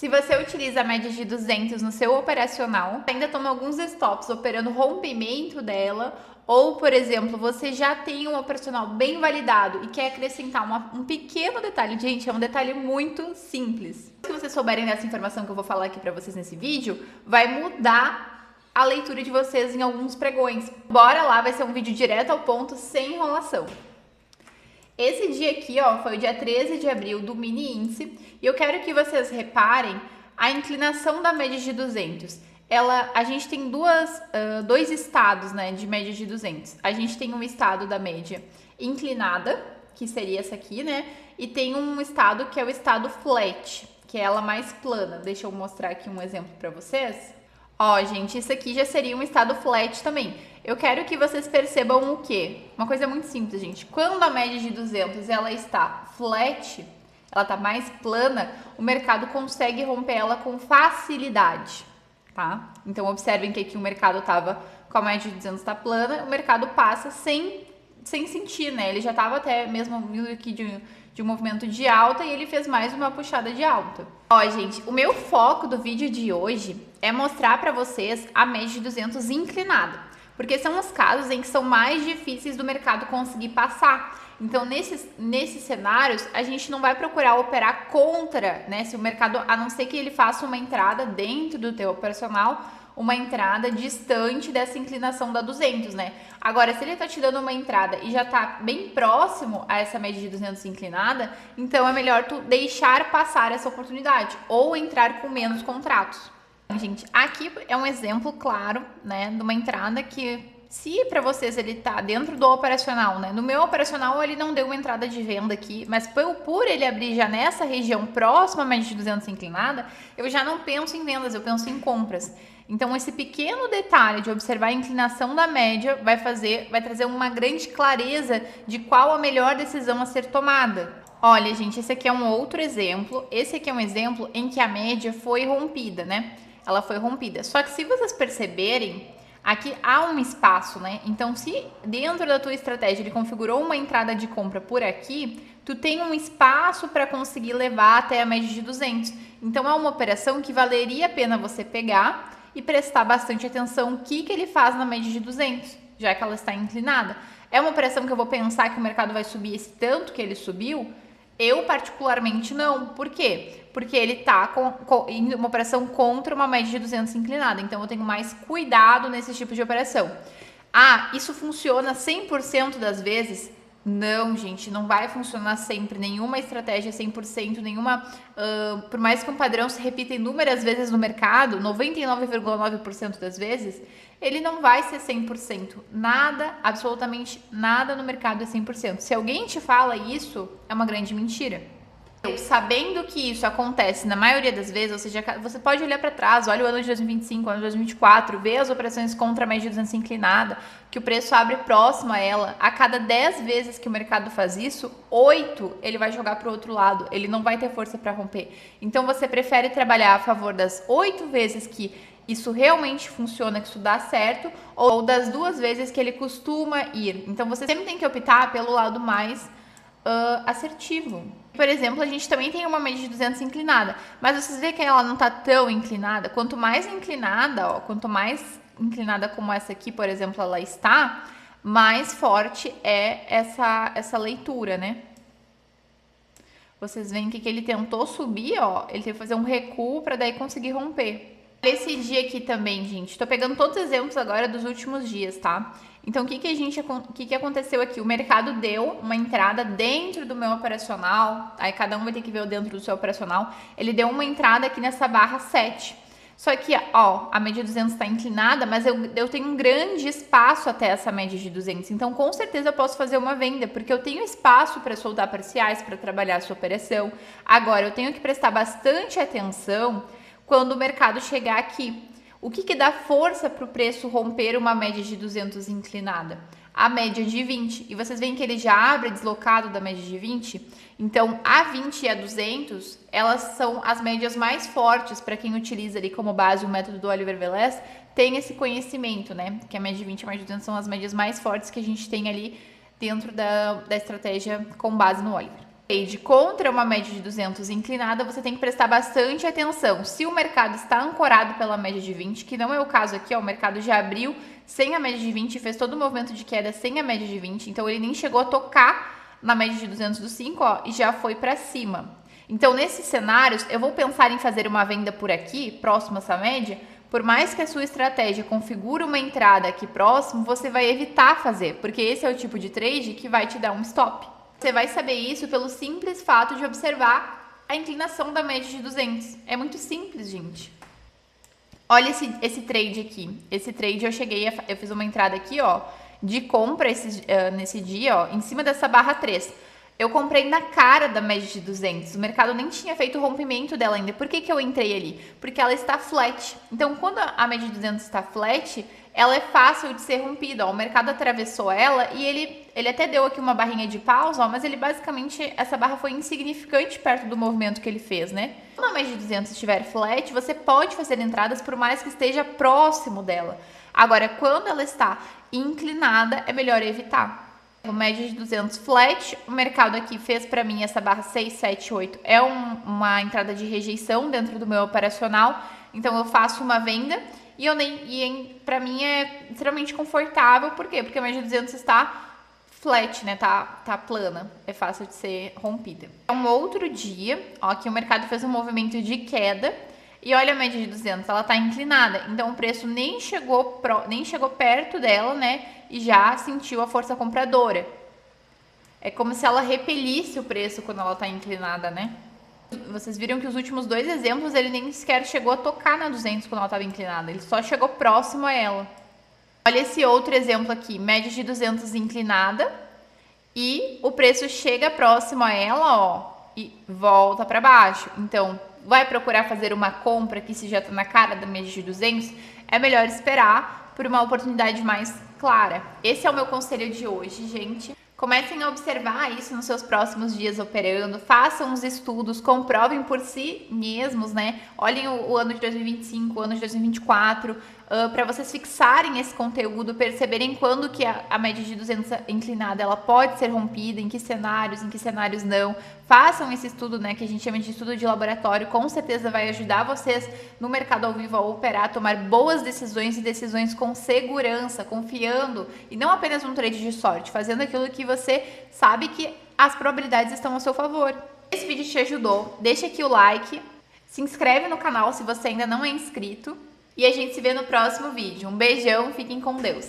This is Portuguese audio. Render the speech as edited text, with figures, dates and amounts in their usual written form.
Se você utiliza a média de 200 no seu operacional, ainda toma alguns stops operando rompimento dela, ou, por exemplo, você já tem um operacional bem validado e quer acrescentar um pequeno detalhe. Gente, é um detalhe muito simples. Se vocês souberem dessa informação que eu vou falar aqui para vocês nesse vídeo, vai mudar a leitura de vocês em alguns pregões. Bora lá, vai ser um vídeo direto ao ponto, sem enrolação. Esse dia aqui, ó, foi o dia 13 de abril do mini índice e eu quero que vocês reparem a inclinação da média de 200. A gente tem dois estados, né, de média de 200. A gente tem um estado da média inclinada, que seria essa aqui, né, e tem um estado que é o estado flat, que é ela mais plana. Deixa eu mostrar aqui um exemplo para vocês. Ó, gente, isso aqui já seria um estado flat também. Eu quero que vocês percebam o quê? Uma coisa muito simples, gente. Quando a média de 200 ela está flat, ela está mais plana, o mercado consegue romper ela com facilidade, tá? Então, observem que aqui o mercado estava com a média de 200 está plana, o mercado passa sem sentir, né? Ele já estava até mesmo vindo aqui de um movimento de alta e ele fez mais uma puxada de alta. Ó, gente, o meu foco do vídeo de hoje é mostrar para vocês a média de 200 inclinada, porque são os casos em que são mais difíceis do mercado conseguir passar. Então, nesses cenários, a gente não vai procurar operar contra, né? Se o mercado, a não ser que ele faça uma entrada dentro do teu operacional, uma entrada distante dessa inclinação da 200, né? Agora, se ele tá te dando uma entrada e já tá bem próximo a essa média de 200 inclinada, então é melhor tu deixar passar essa oportunidade ou entrar com menos contratos. Gente, aqui é um exemplo claro, né, de uma entrada que, se para vocês ele tá dentro do operacional, né, no meu operacional ele não deu uma entrada de venda aqui, mas por ele abrir já nessa região próxima à média de 200 inclinada, eu já não penso em vendas, eu penso em compras. Então, esse pequeno detalhe de observar a inclinação da média vai trazer uma grande clareza de qual a melhor decisão a ser tomada. Olha, gente, esse aqui é um outro exemplo. Esse aqui é um exemplo em que a média foi rompida, né? Ela foi rompida. Só que se vocês perceberem, aqui há um espaço, né? Então, se dentro da tua estratégia ele configurou uma entrada de compra por aqui, tu tem um espaço para conseguir levar até a média de 200. Então, é uma operação que valeria a pena você pegar e prestar bastante atenção o que ele faz na média de 200, já que ela está inclinada. É uma operação que eu vou pensar que o mercado vai subir esse tanto que ele subiu? Eu, particularmente, não. Por quê? Porque ele está em uma operação contra uma média de 200 inclinada. Então, eu tenho mais cuidado nesse tipo de operação. Ah, isso funciona 100% das vezes? Não, gente, não vai funcionar sempre. Nenhuma estratégia 100%, nenhuma... por mais que um padrão se repita inúmeras vezes no mercado, 99,9% das vezes, ele não vai ser 100%. Nada, absolutamente nada no mercado é 100%. Se alguém te fala isso, é uma grande mentira. Sabendo que isso acontece na maioria das vezes, ou seja, você pode olhar para trás, olha o ano de 2025, o ano de 2024, ver as operações contra a média de 200 inclinada, que o preço abre próximo a ela. A cada 10 vezes que o mercado faz isso, 8 ele vai jogar para o outro lado, ele não vai ter força para romper. Então você prefere trabalhar a favor das 8 vezes que isso realmente funciona, que isso dá certo, ou das 2 vezes que ele costuma ir. Então você sempre tem que optar pelo lado mais assertivo. Por exemplo, a gente também tem uma média de 200 inclinada, mas vocês veem que ela não está tão inclinada. Quanto mais inclinada, ó, quanto mais inclinada como essa aqui, por exemplo, ela está, mais forte é essa leitura, né? Vocês veem que ele tentou subir, ó, ele teve que fazer um recuo para daí conseguir romper. Esse dia aqui também, gente, tô pegando todos os exemplos agora dos últimos dias, tá? Então, o que aconteceu aqui? O mercado deu uma entrada dentro do meu operacional, aí cada um vai ter que ver dentro do seu operacional. Ele deu uma entrada aqui nessa barra 7. Só que, ó, a média de 200 está inclinada, mas eu tenho um grande espaço até essa média de 200. Então, com certeza, eu posso fazer uma venda, porque eu tenho espaço para soltar parciais, para trabalhar a sua operação. Agora, eu tenho que prestar bastante atenção quando o mercado chegar aqui. O que dá força para o preço romper uma média de 200 inclinada? A média de 20. E vocês veem que ele já abre deslocado da média de 20? Então, a 20 e a 200, elas são as médias mais fortes para quem utiliza ali como base o método do Oliver Velez, tem esse conhecimento, né? Que a média de 20 e a média de 200 são as médias mais fortes que a gente tem ali dentro da estratégia com base no Oliver. Trade contra uma média de 200 inclinada, você tem que prestar bastante atenção. Se o mercado está ancorado pela média de 20, que não é o caso aqui, ó, o mercado já abriu sem a média de 20 e fez todo o movimento de queda sem a média de 20, então ele nem chegou a tocar na média de 200 do 5, ó, e já foi para cima. Então, nesses cenários, eu vou pensar em fazer uma venda por aqui, próximo a essa média. Por mais que a sua estratégia configure uma entrada aqui próximo, você vai evitar fazer, porque esse é o tipo de trade que vai te dar um stop. Você vai saber isso pelo simples fato de observar a inclinação da média de 200. É muito simples, gente. Olha esse trade aqui. Esse trade eu fiz uma entrada aqui, ó, de compra nesse dia, ó, em cima dessa barra 3. Eu comprei na cara da média de 200. O mercado nem tinha feito o rompimento dela ainda. Por que eu entrei ali? Porque ela está flat. Então, quando a média de 200 está flat, ela é fácil de ser rompida. Ó. O mercado atravessou ela e ele até deu aqui uma barrinha de pausa, ó, mas ele basicamente, essa barra foi insignificante perto do movimento que ele fez, né? Quando a média de 200 estiver flat, você pode fazer entradas por mais que esteja próximo dela. Agora, quando ela está inclinada, é melhor evitar. O média de 200 flat, o mercado aqui fez para mim essa barra 6, 7, 8. É uma entrada de rejeição dentro do meu operacional, então eu faço uma venda e para mim é extremamente confortável. Por quê? Porque a média de 200 está flat, né? Tá plana, é fácil de ser rompida. É um outro dia, ó, que o mercado fez um movimento de queda. E olha a média de 200, ela tá inclinada, então o preço nem chegou perto dela, né? E já sentiu a força compradora. É como se ela repelisse o preço quando ela tá inclinada, né? Vocês viram que os últimos dois exemplos, ele nem sequer chegou a tocar na 200 quando ela estava inclinada, ele só chegou próximo a ela. Olha esse outro exemplo aqui, média de 200 inclinada e o preço chega próximo a ela, ó, e volta para baixo. Então, vai procurar fazer uma compra que se já está na cara da média de 200, é melhor esperar por uma oportunidade mais clara. Esse é o meu conselho de hoje, gente. Comecem a observar isso nos seus próximos dias operando, façam os estudos, comprovem por si mesmos, né? Olhem o ano de 2025, o ano de 2024, para vocês fixarem esse conteúdo, perceberem quando que a média de 200 inclinada ela pode ser rompida, em que cenários não. Façam esse estudo, né, que a gente chama de estudo de laboratório, com certeza vai ajudar vocês no mercado ao vivo a operar, a tomar boas decisões e decisões com segurança, confiando, e não apenas um trade de sorte, fazendo aquilo que você sabe que as probabilidades estão a seu favor. Se esse vídeo te ajudou, deixa aqui o like, se inscreve no canal se você ainda não é inscrito, e a gente se vê no próximo vídeo. Um beijão, fiquem com Deus!